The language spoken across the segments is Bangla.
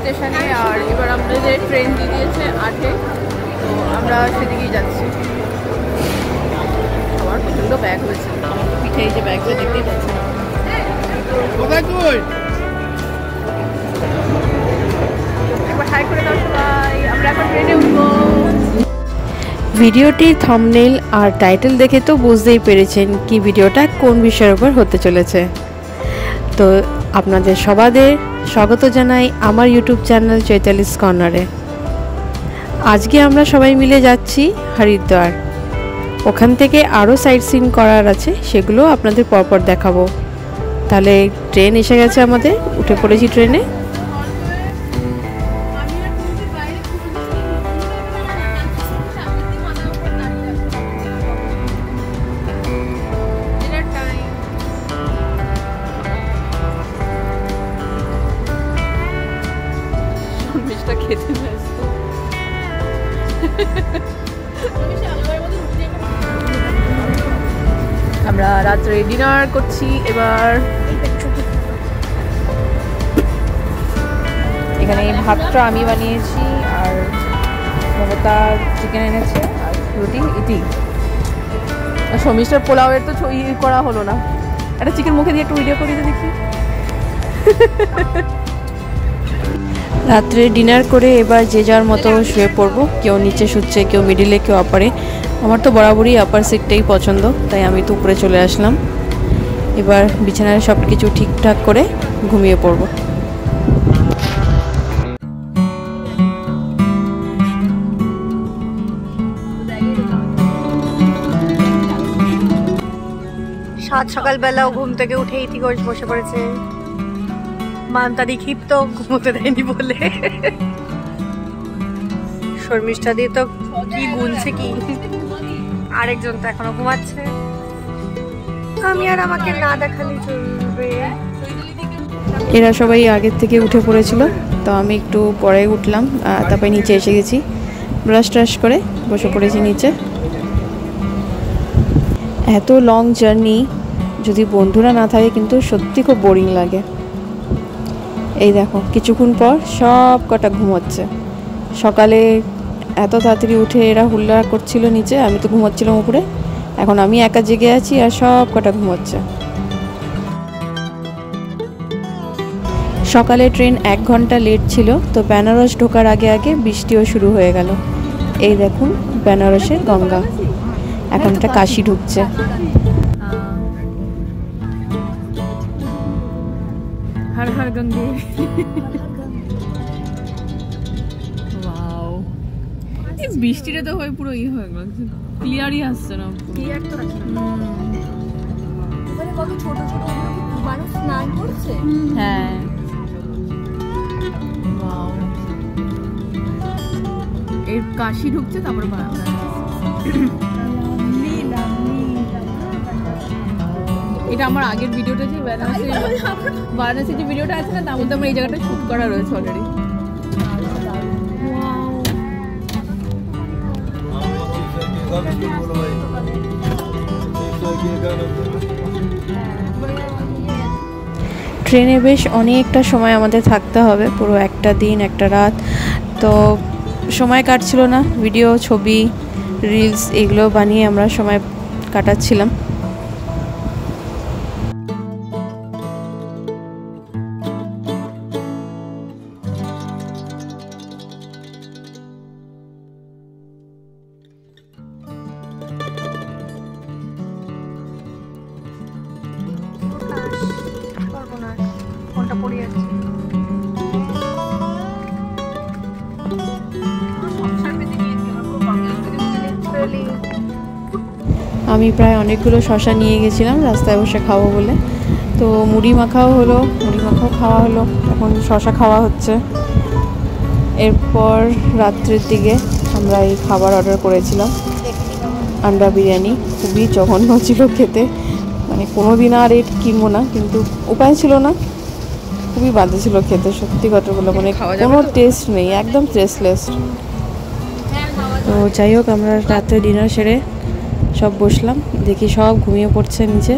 স্টেশনে, আর এবার আমাদের ট্রেন দিয়ে দিয়েছে 8-এ, তো আমরা সেদিকেই যাচ্ছি। আমার প্রচণ্ড ব্যাগ হয়েছে, আমার পিঠে এই যে ব্যাগটা দেখতেই পাচ্ছি। একবার হাই করে দাও সবাই, আমরা এখন ট্রেনে উঠবো। ভিডিওটির থাম্বনেইল আর টাইটেল দেখে তো বুঝতেই পেরেছেন কি ভিডিওটা কোন বিষয়ের উপর হতে চলেছে। তো আপনাদের সবাদের স্বাগত জানাই আমার ইউটিউব চ্যানেল চৈতালিস কর্নারে। আজকে আমরা সবাই মিলে যাচ্ছি হরিদ্বার। ওখান থেকে আরও সাইট সিন করার আছে, সেগুলো আপনাদের পরপর দেখাবো। তাহলে ট্রেন এসে গেছে আমাদের, উঠে পড়েছি ট্রেনে। খেতে ব্যস্ত। আমরা রাত্রে ডিনার করছি এবার। এখানে ভাতটা আমি বানিয়েছি, আর মমতা চিকেন এনেছে, আর রুটি ইতি। আর শর্মিষ্ঠার পোলাওয়ের তো করা হলো না। একটা চিকেন মুখে দিয়ে একটু ভিডিও করি তো দেখি। রাত্রে ডিনার করে এবার যে যার মতো শুয়ে পড়বো। কেউ নিচে শুচ্ছে, কেউ মিডিলে, কেউ আপারে। আমার তো বরাবরই আপার সিটটাই পছন্দ, তাই আমি তো উপরে চলে আসলাম। এবার বিছানায় সব কিছু ঠিকঠাক করে ঘুমিয়ে পড়বো। সাত সকালবেলাও ঘুম থেকে উঠেই ঠিক করে বসে পড়েছে। মানতারি ক্ষিপ্ত ঘুমোতে দেয়নি বলে। শর্মিষ্ঠা দিয়ে তো কি গুনছে কি, আরেকজন তো এখনো ঘুমাচ্ছে। আমি আর আমাকে না দেখালে চলবে। এরা সবাই আগের থেকে উঠে পড়েছিল, তো আমি একটু পরে উঠলাম। তারপরে নিচে এসে গেছি, ব্রাশ ট্রাশ করে বসে পড়েছি নিচে। এত লং জার্নি যদি বন্ধুরা না থাকে কিন্তু সত্যি খুব বোরিং লাগে। এই দেখো কিছুক্ষণ পর সব কটা ঘুমোচ্ছে। সকালে এত তাড়াতাড়ি উঠে এরা হুল্লা করছিল নিচে, আমি তো ঘুমোচ্ছিলাম উপরে। এখন আমি একা জেগে আছি আর সব কটা ঘুমোচ্ছে। সকালে ট্রেন 1 ঘন্টা লেট ছিল, তো বেনারস ঢোকার আগে আগে বৃষ্টিও শুরু হয়ে গেল। এই দেখুন বেনারসের গঙ্গা, এখন একটা কাশি ঢুকছে। हर हर गंगे। ওয়াও, এই বৃষ্টিটা তো হয় পুরো হয়ে গেল, ক্লিয়ারই আসছে না। ক্লিয়ার তো আসছে না। মানে কত ছোট ছোট মানুষ স্নান করছে। হ্যাঁ, ওয়াও, এর কাশি ঢুকছে, তারপরে এটা আমার আগের ভিডিওটা, যে বারাণসী যে ভিডিওটা আছে না, তার মধ্যে আমার এই জায়গাটা শুট করা রয়েছে অলরেডি। ট্রেনে বেশ অনেকটা সময় আমাদের থাকতে হবে, পুরো একটা দিন একটা রাত। তো সময় কাটছিল না, ভিডিও, ছবি, রিলস এগুলো বানিয়ে আমরা সময় কাটাচ্ছিলাম। আমি প্রায় অনেকগুলো শশা নিয়ে গেছিলাম রাস্তায় বসে খাবো বলে। তো মুড়ি মাখাও হলো, মুড়ি মাখাও খাওয়া হলো, এখন শশা খাওয়া হচ্ছে। এরপর রাত্রের দিকে আমরা এই খাবার অর্ডার করেছিলাম, আন্ডা বিরিয়ানি। খুবই জঘন্য ছিল খেতে, মানে কোনো দিন আর এর কিনবো না, কিন্তু উপায় ছিল না। খুবই বাজে ছিল খেতে, সত্যি কথাগুলো, মানে কোনো টেস্ট নেই, একদম টেস্টলেস। তো যাই হোক, আমরা রাত্রে ডিনার সেরে সব বসলাম, দেখি সব ঘুমিয়ে পড়ছে নিচে।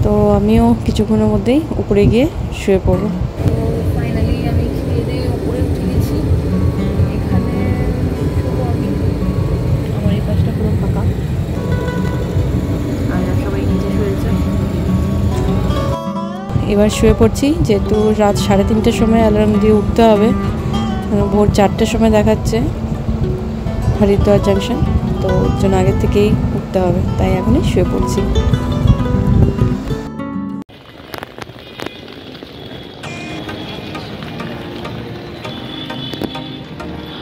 তো আমিও কিছুক্ষণের মধ্যেই উপরে গিয়ে শুয়ে পড়বো। ফাইনালি আমি খেয়ে দিয়ে উপরে এবার শুয়ে পড়ছি, যেহেতু রাত 3:30টার সময় অ্যালার্ম দিয়ে উঠতে হবে, ভোর 4টার সময় দেখাচ্ছে হরিদ্বার জাংশন, তো ওর জন্য আগের থেকেই উঠতে হবে, তাই এখনই শুয়ে পড়ছি।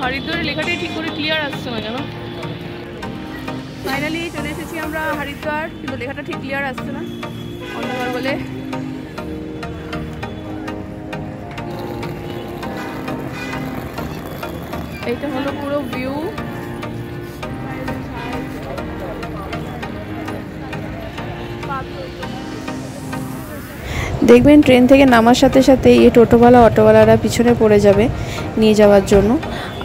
হরিদ্বারের লেখাটাই ঠিক করে ক্লিয়ার আসছে না কেন। ফাইনালি চলে এসেছি আমরা হরিদ্বার, কিন্তু লেখাটা ঠিক ক্লিয়ার আসছে না অন্ধকার বলে। এইটা হলো পুরো ভিউ। দেখবেন ট্রেন থেকে নামার সাথে সাথে এই টোটোওয়ালা অটোওয়ালারা পিছনে পড়ে যাবে নিয়ে যাওয়ার জন্য,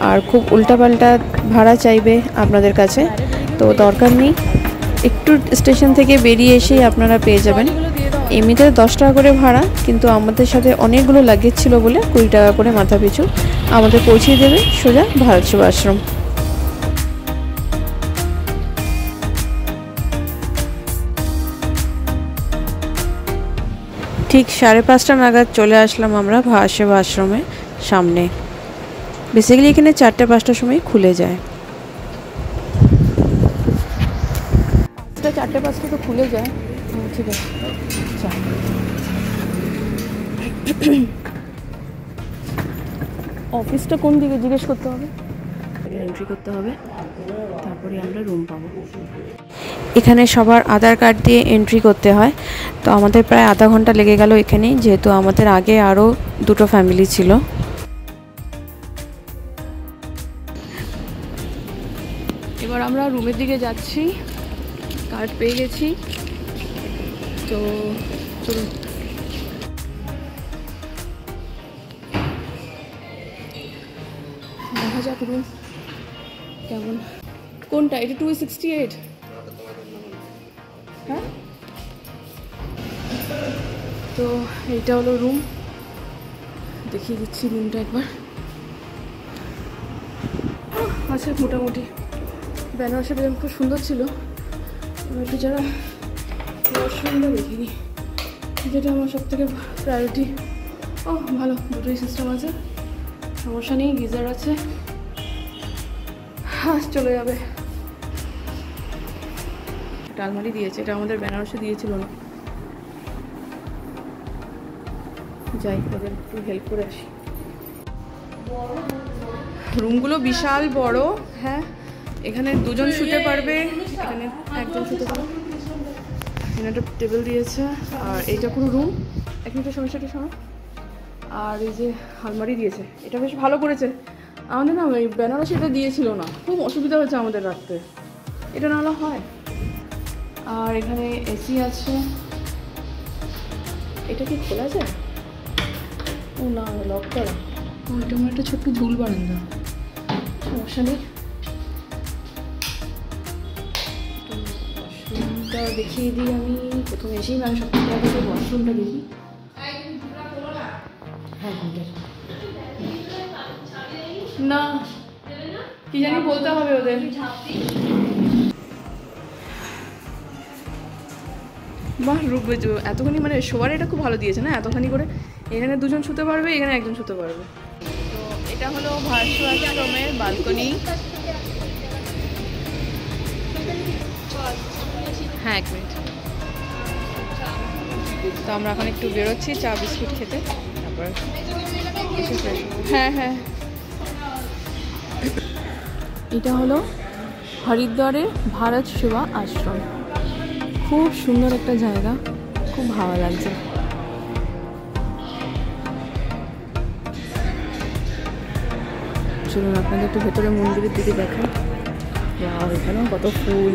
আর খুব উল্টাপাল্টা ভাড়া চাইবে আপনাদের কাছে। তো দরকার নেই, একটু স্টেশন থেকে বেরিয়ে এসেই আপনারা পেয়ে যাবেন। এমনিতে 10 টাকা করে ভাড়া, কিন্তু আমাদের সাথে অনেকগুলো লাগেজ ছিল বলে 20 টাকা করে মাথা পিছু আমাদের পৌঁছিয়ে দেবে সোজা ভারত সেবা আশ্রম। ঠিক 5:30 নাগাদ চলে আসলাম আমরা ভারত সেবা আশ্রমের সামনে। বেসিক্যালি এখানে 4-5টার সময় খুলে যায়। 4-5টা তো খুলে যায়, ঠিক আছে। আচ্ছা, অফিসটা কোন দিকে জিজ্ঞেস করতে হবে, এন্ট্রি করতে হবে, তারপরে আমরা রুম পাবো। এখানে সবার আধার কার্ড দিয়ে এন্ট্রি করতে হয়, তো আমাদের প্রায় আধা ঘন্টা লেগে গেল এখানেই, যেহেতু আমাদের আগে আরও 2টো ফ্যামিলি ছিল। এবার আমরা রুমের দিকে যাচ্ছি, কার্ড পেয়ে গেছি, তো চলুন। দেখা যাক রুম কেমন। কোনটা এটা? 268। হ্যাঁ, তো এইটা হলো রুম, দেখিয়ে দিচ্ছি রুমটা একবার। আছে মোটামুটি, বেনারসিটা যেমন খুব সুন্দর ছিল, একটু যারা ওয়াশরুমটা দেখিনি, যেটা আমার সব থেকে প্রায়োরিটি। ও ভালো, দুটোই সিস্টেম আছে, সমস্যা নেই, গিজার আছে, হ্যাঁ চলে যাবে। একটা আলমারি দিয়েছে, এটা আমাদের বেনারসে দিয়েছিল না। যাই, ওদের একটু হেল্প করে আসি। রুমগুলো বিশাল বড়, হ্যাঁ এখানে 2জন শুতে পারবে, এখানে 1জন শুতে পারবে। এখানে একটা টেবিল দিয়েছে, আর এইটা পুরো রুম। একটা সমস্যাটা শোনো, আর এই যে আলমারি দিয়েছে, এটা বেশ ভালো করেছে। আমাদের না ওই বেনারসি এটা দিয়েছিল না, খুব অসুবিধা হয়েছে আমাদের রাখতে, এটা না হলে হয়। আর এখানে এসি আছে, এটা কি খোলা যায়? ও না, লক করা। ওইটা আমার একটা ছোট্ট ঝুল বারান্দা, সমস্যা নেই। ওয়াশরুমটা দেখিয়ে দিই আমি প্রথমে এসেই, আমি সব থেকে আগে ওয়াশরুমটা দেখি। হ্যাঁ না, কি জানি বলতে হবে ওদের। বাহ, রূপ এতখানি মানে শোয়ার এটা খুব ভালো দিয়েছে না, এতখানি করে। এখানে 2জন শুতে পারবে, এখানে 1জন শুতে পারবে। তো এটা হলো ভারত সেবা আশ্রমের বালকনি। হ্যাঁ 1 মিনিট। তো আমরা এখন একটু বেরোচ্ছি চা বিস্কুট খেতে, তারপর হ্যাঁ হ্যাঁ। এটা হলো হরিদ্বারের ভারত সেবা আশ্রম, খুব সুন্দর একটা জায়গা, খুব ভালো লাগছে। চলুন আপনাদের একটু ভেতরে মন্দিরের দিকে দেখাই। আর এখানেও কত ফুল,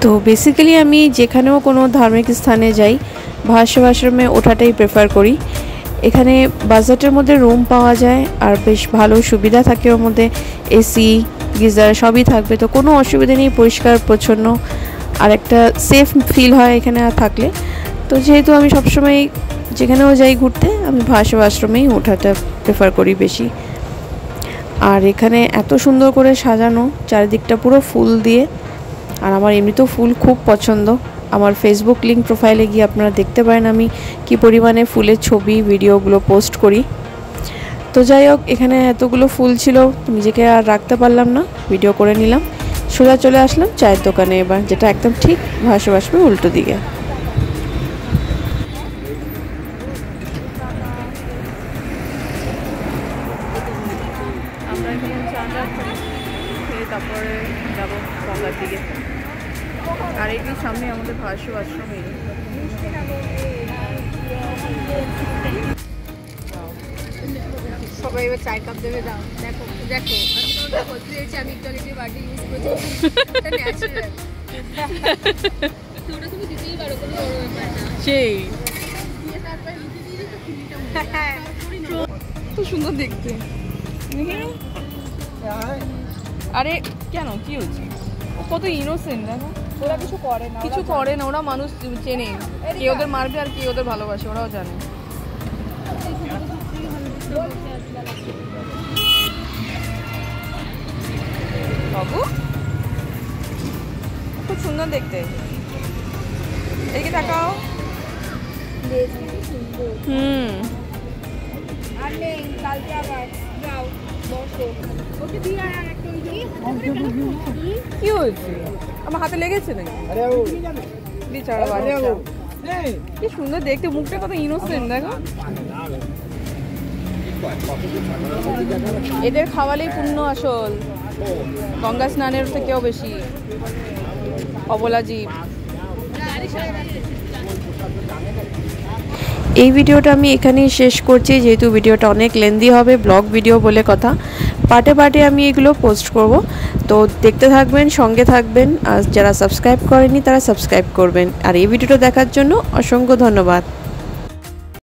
তো বেসিক্যালি আমি যেখানেও কোনো ধার্মিক স্থানে যাই ভারত সেবা আশ্রমে ওঠাটাই প্রেফার করি। এখানে বাজেটের মধ্যে রুম পাওয়া যায়, আর বেশ ভালো সুবিধা থাকে ওর মধ্যে, এসি গিজার সবই থাকবে, তো কোনো অসুবিধা নেই, পরিষ্কার পরিচ্ছন্ন, আর একটা সেফ ফিল হয় এখানে থাকলে। তো যেহেতু আমি সবসময় যেখানেও যাই ঘুরতে, আমি ভারত সেবা আশ্রমেই ওঠাটা প্রেফার করি বেশি। আর এখানে এত সুন্দর করে সাজানো, চারিদিকটা পুরো ফুল দিয়ে। আর আমার এমনিতেও ফুল খুব পছন্দ। আমার ফেসবুক লিঙ্ক প্রোফাইলে গিয়ে আপনারা দেখতে পারেন আমি কি পরিমাণে ফুলের ছবি ভিডিওগুলো পোস্ট করি। তো যাই হোক, এখানে এতগুলো ফুল ছিল, নিজেকে আর রাখতে পারলাম না, ভিডিও করে নিলাম। সোজা চলে আসলাম চায়ের দোকানে এবার, যেটা একদম ঠিক ভাসবে উল্টো দিকে। আমরা এখন চাটা খেয়ে তারপরে যাবো গঙ্গার দিকে। আর এইটির সামনে আমাদের ভাসু আশ্রম। সবাই এবার চায়ের কাপ দেবে, দাও। দেখো দেখো আমি একটু বাটি ইউজ করছি, এটা ন্যাচারাল। তোমরা তুমি দিতেই পারো, কোনো বড় ব্যাপার না। সেই তো সুন্দর দেখতে। আরে কেন, কি হচ্ছে? কত ইনোসেন্ট দেখো। ওরা কিছু করে না, কিছু করে না, ওরা মানুষ চেনে, কে ওদের মারবে আর কে ওদের ভালোবাসে ওরাও জানে। বাবু খুব সুন্দর দেখতে, এদিকে তাকাও। আর নেই, কালকে আবার যাও বসো। ওকে দিয়ে আর একটা কি হয়েছে? আমার হাতে লেগেছে নাকি? বিচারা বাচ্চা, কি সুন্দর দেখতে, মুখটা কত ইনোসেন্ট দেখো। এদের খাওয়ালেই পুণ্য আসল, গঙ্গা স্নানের থেকেও বেশি। অবলা জীব। এই ভিডিওটা আমি এখানেই শেষ করছি, যেহেতু ভিডিওটা অনেক লেন্দি হবে, ব্লগ ভিডিও বলে কথা। পার্টে পার্টে আমি এগুলো পোস্ট করব, তো দেখতে থাকবেন, সঙ্গে থাকবেন। আর যারা সাবস্ক্রাইব করেনি তারা সাবস্ক্রাইব করবেন। আর এই ভিডিওটা দেখার জন্য অসংখ্য ধন্যবাদ।